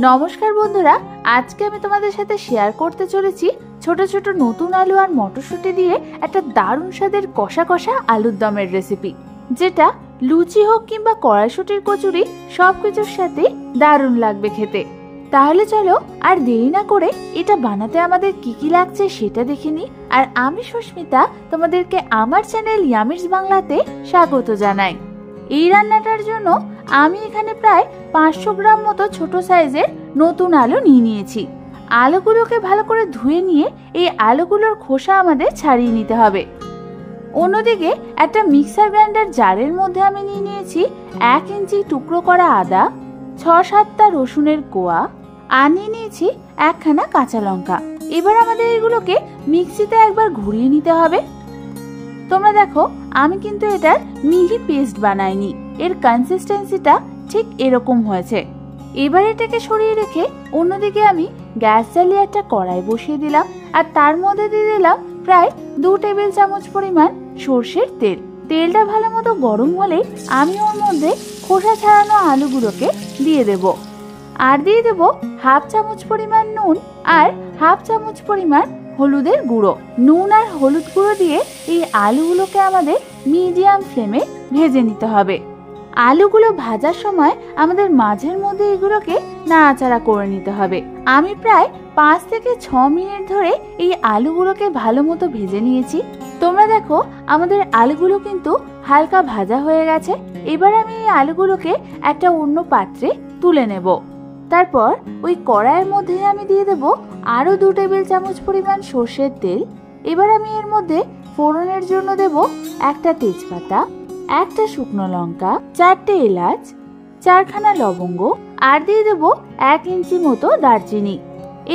নমস্কার বন্ধুরা, আজকে আমি তোমাদের সাথে শেয়ার করতে চলেছি ছোট ছোট নতুন আলু আর মটরশুঁটি দিয়ে একটা দারুণ স্বাদের কষা কষা আলুর দমের রেসিপি, যেটা লুচি হোক কিংবা কড়াইশুঁটির কচুরি সবকিছুর সাথে দারুণ লাগবে খেতে। তাহলে চলো আর দেরি না করে এটা বানাতে আমাদের কি কি লাগছে সেটা দেখে নিই। আর আমি সুস্মিতা তোমাদেরকে আমার চ্যানেল ইয়ামিরস বাংলাতে স্বাগত জানাই। এই রান্নাটার জন্য আমি এখানে প্রায় 500 গ্রাম মতো ছোট সাইজের নতুন আলু নিয়ে নিয়েছি। আলুগুলোকে ভালো করে ধুয়ে নিয়ে এই আলুগুলোর খোসা আমাদের ছাড়িয়ে নিতে হবে। অন্যদিকে একটা মিক্সার গ্রাইন্ডার জারের মধ্যে আমি নিয়ে নিয়েছি 1 ইঞ্চি টুকরো করা আদা, 6-7টা রসুনের কোয়া, আর নিয়ে নিয়েছি 1খানা কাঁচা লঙ্কা। এবার আমাদের এগুলোকে মিক্সিতে একবার ঘুরিয়ে নিতে হবে। তোমরা দেখো, আমি কিন্তু এটার মিহি পেস্ট বানাইনি, এর কনসিস্টেন্সিটা ঠিক এরকম হয়েছে। এবার এটাকে সরিয়ে রেখে অন্যদিকে আমি গ্যাস জ্বালিয়ে একটা কড়াই বসিয়ে দিলাম, আর তার মধ্যে দিয়ে দিলাম প্রায় 2 টেবিল চামচ পরিমাণ সর্ষের তেল। তেলটা ভালো মতো গরম হলে আমি ওর মধ্যে খোসা ছাড়ানো আলুগুলোকে দিয়ে দেব, আর দিয়ে দেব 1/2 চামচ পরিমাণ নুন আর 1/2 চামচ পরিমাণ হলুদের গুঁড়ো। নুন আর হলুদ গুঁড়ো দিয়ে এই আলুগুলোকে আমাদের মিডিয়াম ফ্লেমে ভেজে নিতে হবে। আলুগুলো ভাজার সময় আমাদের মাঝের মধ্যে এগুলোকে নাড়াচাড়া করে নিতে হবে। আমি প্রায় 5 থেকে 6 মিনিট ধরে এই আলুগুলোকে ভালো মতো ভেজে নিয়েছি। তোমরা দেখো, আমাদের আলুগুলো কিন্তু হালকা ভাজা হয়ে গেছে। এবার আমি এই আলুগুলোকে একটা অন্য পাত্রে তুলে নেব। তারপর ওই কড়াইয়ের মধ্যে আমি দিয়ে দেব আরো 2 টেবিল চামচ পরিমাণ সর্ষের তেল। এবার আমি এর মধ্যে ফোড়নের জন্য দেব একটা তেজপাতা, একটা শুকনো লঙ্কা, 4টে এলাচ, 4খানা লবঙ্গ, আর দিয়ে দেব 1 ইঞ্চি মতো দারচিনি।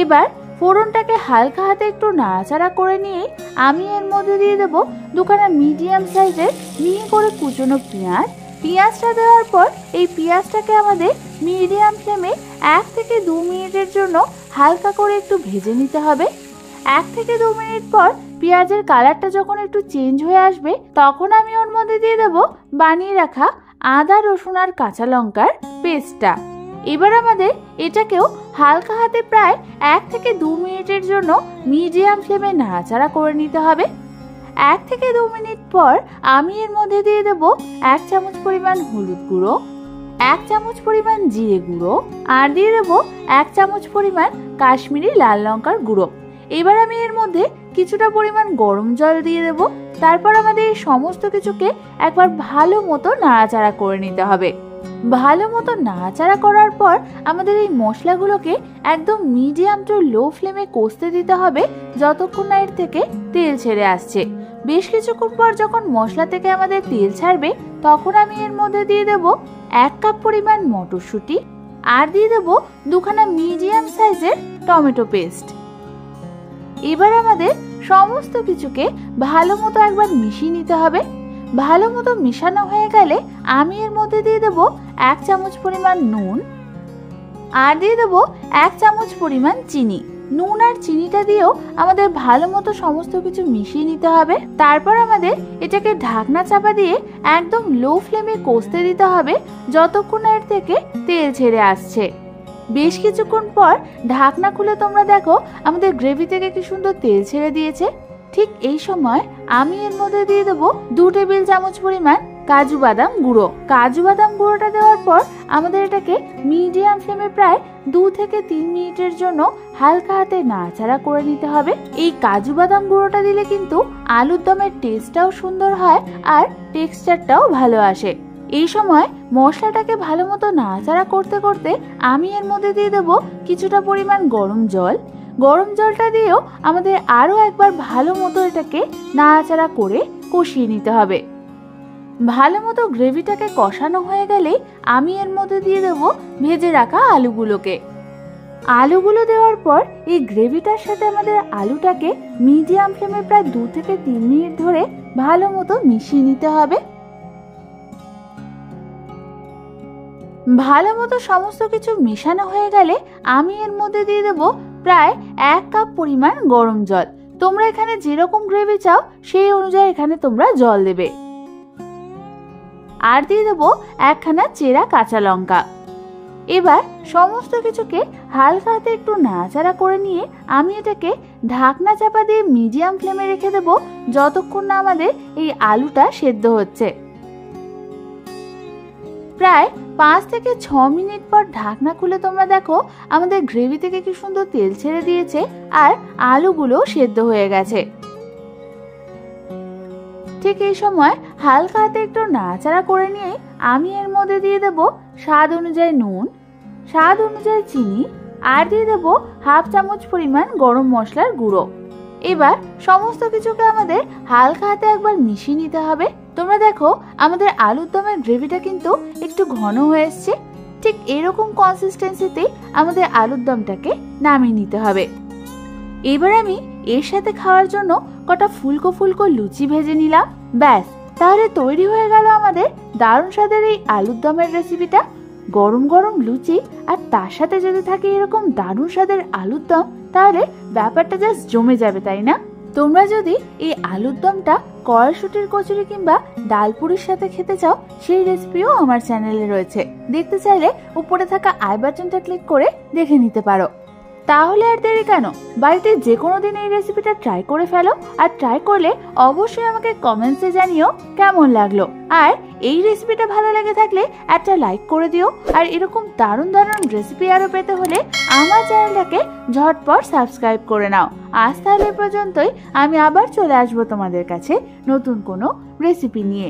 এবার ফোড়নটাকে হালকা হাতে একটু নাড়াচাড়া করে নিয়ে আমি এর মধ্যে দিয়ে দেব 2খানা মিডিয়াম সাইজের মিহি করে কুচনো পেঁয়াজ। পেঁয়াজটা দেওয়ার পর এই পেঁয়াজটাকে আমাদের মিডিয়াম ফ্লেমে 1 থেকে 2 মিনিটের জন্য হালকা করে একটু ভেজে নিতে হবে। 1 থেকে 2 মিনিট পর পেঁয়াজের কালারটা যখন একটু চেঞ্জ হয়ে আসবে, তখন আমি ওর মধ্যে দিয়ে দেব বানিয়ে রাখা আদা, রসুন আর কাঁচা লঙ্কার পেস্টটা। এবার আমাদের এটাকেও হালকা হাতে প্রায় 1 থেকে 2 মিনিটের জন্য মিডিয়াম ফ্লেমে নাড়াচাড়া করে নিতে হবে। 1 থেকে 2 মিনিট পর আমি এর মধ্যে দিয়ে দেব 1 চামচ পরিমাণ হলুদ গুঁড়ো, 1 চামচ পরিমাণ জিরে গুঁড়ো, আর দিয়ে দেব 1 চামচ পরিমাণ কাশ্মীরি লাল লঙ্কার গুঁড়ো। এবার আমি এর মধ্যে কিছুটা পরিমাণ গরম জল দিয়ে দেব। তারপর আমাদের এই সমস্ত কিছুকে একবার ভালো মতো নাড়াচাড়া করে নিতে হবে। ভালো মতো নাড়াচাড়া করার পর আমাদের এই মশলাগুলোকে একদম মিডিয়াম টু লো ফ্লেমে কষতে দিতে হবে যতক্ষণ না এর থেকে তেল ছেড়ে আসছে। বেশ কিছুক্ষণ পর যখন মশলা থেকে আমাদের তেল ছাড়বে, তখন আমি এর মধ্যে দিয়ে দেব 1 কাপ পরিমাণ মটরশুঁটি, আর দিয়ে দেব 2খানা মিডিয়াম সাইজের টমেটো পেস্ট। এবার আমাদের সমস্ত কিছুকে ভালো মতো একবার মিশিয়ে নিতে হবে। ভালো মতো মিশানো হয়ে গেলে আমি এর মধ্যে দিয়ে দেব 1 চামচ পরিমাণ নুন, আর দিয়ে দেব 1 চামচ পরিমাণ চিনি। নুন আর চিনিটা দিয়েও আমাদের ভালো মতো সমস্ত কিছু মিশিয়ে নিতে হবে। তারপর আমাদের এটাকে ঢাকনা চাপা দিয়ে একদম লো ফ্লেমে কষতে দিতে হবে যতক্ষণ এর থেকে তেল ছেড়ে আসছে। বেশ কিছুক্ষণ পর ঢাকনা খুলে তোমরা দেখো, আমাদের গ্রেভি থেকে কি সুন্দর তেল ছেড়ে দিয়েছে। ঠিক এই সময় আমি এর মধ্যে দিয়ে দেবো 2 টেবিল চামচ পরিমাণ কাজু বাদাম গুঁড়ো। কাজু বাদাম গুঁড়োটা দেওয়ার পর আমাদের এটাকে মিডিয়াম ফ্লেমে প্রায় 2 থেকে 3 মিনিটের জন্য হালকা হাতে নাড়াচাড়া করে নিতে হবে। এই কাজু বাদাম গুঁড়োটা দিলে কিন্তু আলুর দমের টেস্টটাও সুন্দর হয় আর টেক্সচারটাও ভালো আসে। এই সময় মশলাটাকে ভালো মতো নাড়াচাড়া করতে করতে আমি এর মধ্যে দিয়ে দেব কিছুটা পরিমাণ গরম জল। গরম জলটা দিয়েও আমাদের আরও একবার ভালো মতো এটাকে নাড়াচাড়া করে কষিয়ে নিতে হবে। ভালো মতো গ্রেভিটাকে কষানো হয়ে গেলে আমি এর মধ্যে দিয়ে দেব ভেজে রাখা আলুগুলোকে। আলুগুলো দেওয়ার পর এই গ্রেভিটার সাথে আমাদের আলুটাকে মিডিয়াম ফ্লেমে প্রায় 2 থেকে 3 মিনিট ধরে ভালো মতো মিশিয়ে নিতে হবে। ভালো মতো সমস্ত কিছু মেশানো হয়ে গেলে আমি এর মধ্যে দিয়ে দেব প্রায় 1 কাপ পরিমাণ গরম জল। তোমরা এখানে যেরকম গ্রেভি চাও সেই অনুযায়ী এখানে তোমরা জল দেবে। আর দিয়ে দেবো 1খানা চেরা কাঁচা লঙ্কা। এবার সমস্ত কিছুকে হালকা হাতে একটু নাড়াচাড়া করে নিয়ে আমি এটাকে ঢাকনা চাপা দিয়ে মিডিয়াম ফ্লেমে রেখে দেব যতক্ষণ না আমাদের এই আলুটা সেদ্ধ হচ্ছে। প্রায় 5 থেকে 6 মিনিট পর ঢাকনা খুলে তোমরা দেখো আমাদের গ্রেভি থেকে কি সুন্দর তেল ছেড়ে দিয়েছে আর আলুগুলো সেদ্ধ হয়ে গেছে। ঠিক এই সময় হালকা হাতে একটু নাড়াচাড়া করে নিয়ে আমি এর মধ্যে দিয়ে দেব স্বাদ অনুযায়ী নুন, স্বাদ অনুযায়ী চিনি আর দিয়ে দেব হাফ চামচ পরিমাণ গরম মশলার গুঁড়ো। এবার সমস্ত কিছুকে আমাদের হালকা হাতে একবার মিশিয়ে নিতে হবে। তোমরা দেখো আমাদের আলুর দমের গ্রেভিটা কিন্তু একটু ঘন হয়ে এসছে। ঠিক এরকম কনসিস্টেন্সিতে আমাদের আলুর দমটাকে নামিয়ে নিতে হবে। এবার আমি এর সাথে খাওয়ার জন্য কটা ফুলকো ফুলকো লুচি ভেজে নিলাম। ব্যাস, তাহলে তৈরি হয়ে গেল আমাদের দারুণ স্বাদের এই আলুর দমের রেসিপিটা। গরম গরম লুচি আর তার সাথে যদি থাকে এরকম দারুণ স্বাদের আলুর দম, তাহলে ব্যাপারটা জাস্ট জমে যাবে, তাই না? তোমরা যদি এই আলুর দমটা কড়াইশুঁটির কচুরি কিংবা ডালপুরির সাথে খেতে চাও, সেই রেসিপিও আমার চ্যানেলে রয়েছে। দেখতে চাইলে উপরে থাকা আই বাটনটা ক্লিক করে দেখে নিতে পারো। তাহলে আর দেরি কেন, বাড়িতে যে কোনো দিন এই রেসিপিটা ট্রাই করে ফেলো। আর ট্রাই করলে অবশ্যই আমাকে কমেন্টসে জানিও কেমন লাগলো। আর এই রেসিপিটা ভালো লেগে থাকলে একটা লাইক করে দিও। আর এরকম দারুণ দারুণ রেসিপি আরো পেতে হলে আমার চ্যানেলটাকে ঝটপট সাবস্ক্রাইব করে নাও। আজ তাহলে পর্যন্তই, আমি আবার চলে আসবো তোমাদের কাছে নতুন কোনো রেসিপি নিয়ে।